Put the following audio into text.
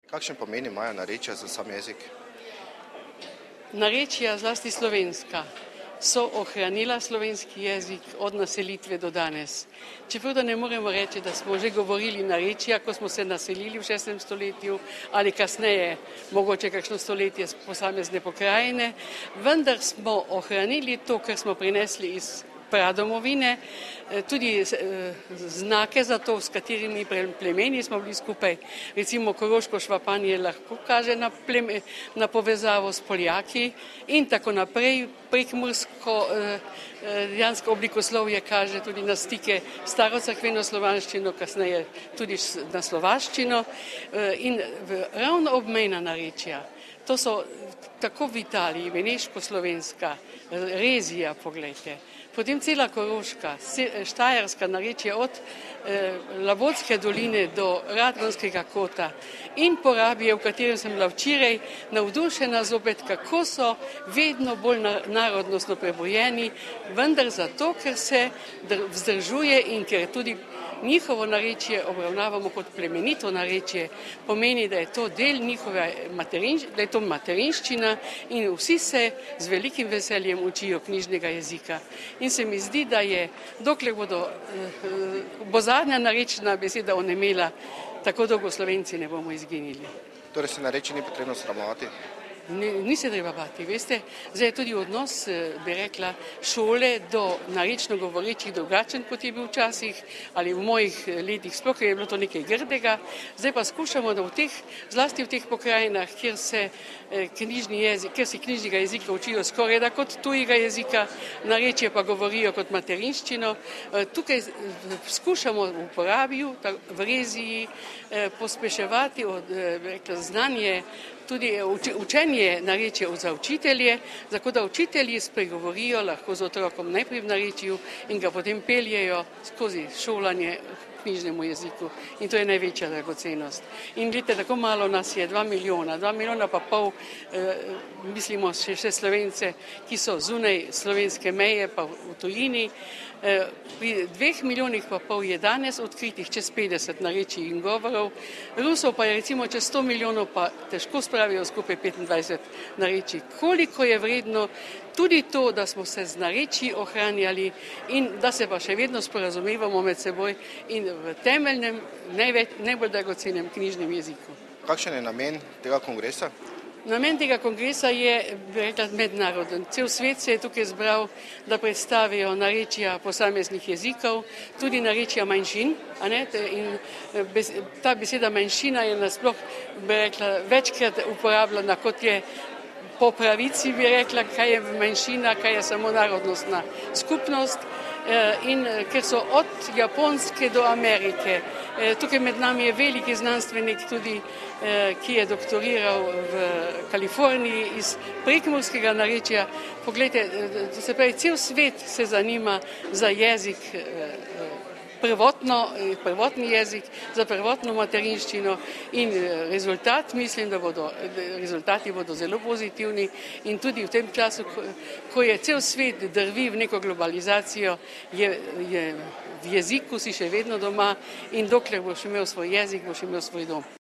Kakšen pomen imajo narečja za sam jezik? Narečja, zlasti slovenska, so ohranila slovenski jezik od naselitve do danes. Čeprav da ne moremo reči, da smo že govorili narečja, ko smo se naselili v 6. stoletju ali kasneje, mogoče kakšno stoletje posamezne pokrajine, vendar smo ohranili to, kar smo prinesli iz pradomovine, tudi znake za to, s katerimi plemeni smo bili skupaj. Recimo koroško švapanje lahko kaže na povezavo s Poljaki in tako naprej. Prekmursko dejansko oblikoslovje kaže tudi na stike starocrkveno slovanščino, kasneje tudi na slovaščino in ravno obmejna narečja. To so tako v Italiji, veneško-slovenska, rezija, poglejte, potem cela koroška, štajerska narečja od Labotske doline do Radgonskega kota in Porabije, v katerem sem bila včeraj navdušena zopet, kako so vedno bolj narodnostno prebojeni, vendar zato, ker se vzdržuje in ker tudi njihovo narečje obravnavamo kot plemenito narečje, pomeni, da je to del njihove da je to materinščina in vsi se z velikim veseljem učijo knjižnega jezika. In se mi zdi, da je, dokler bo zadnja narečna beseda onemela, tako dolgo Slovenci ne bomo izginili. Torej se narečij ni potrebno sramovati? Ni se treba bati, veste, zdaj je tudi odnos, bi rekla, šole do narečno govorečih drugačen, kot je bil včasih, ali v mojih letih sploh je bilo to nekaj grdega, zdaj pa skušamo, da zlasti v teh pokrajinah, kjer se knjižnega jezika učijo skorajda kot tujega jezika, narečje pa govorijo kot materinščino, tukaj skušamo v Porabiju, v reziji, pospeševati znanje, tudi učenje narečja za učitelje, tako da učitelji spregovorijo lahko z otrokom najprej v narečju in ga potem peljejo skozi šolanje v knjižnemu jeziku. In to je največja dragocenost. In vidite, tako malo nas je, 2 milijona pa pol, mislimo še Slovence, ki so zunaj slovenske meje, pa v tujini. Pri 2 milijonih pa pol je danes odkritih čez 50 narečij in govorov, Rusov pa je recimo čez 100 milijonov, pa težko spravijo skupaj 25 narečij. Koliko je vredno tudi to, da smo se z narečji ohranjali in da se pa še vedno sporazumevamo med seboj in v temeljnem, najbolj dragocenem knjižnem jeziku. Kakšen je namen tega kongresa? Namen tega kongresa je, bi rekla, mednaroden. Cel svet se je tukaj zbral, da predstavijo narečja posameznih jezikov, tudi narečja manjšin. In ta beseda manjšina je nasploh, bi rekla, večkrat uporabljena, kot je po pravici, bi rekla, kaj je manjšina, kaj je samo narodnostna skupnost. In ker so od Japonske do Amerike, tukaj med nami je veliki znanstvenik tudi, ki je doktoriral v Kaliforniji iz prekmurskega narečja. Poglejte, se pravi, cel svet se zanima za jezik, prvotni jezik, za prvotno materinščino in mislim, da rezultati bodo zelo pozitivni in tudi v tem času, ko je cel svet drvi v neko globalizacijo, je v jeziku si še vedno doma in dokler boš imel svoj jezik, boš imel svoj dom.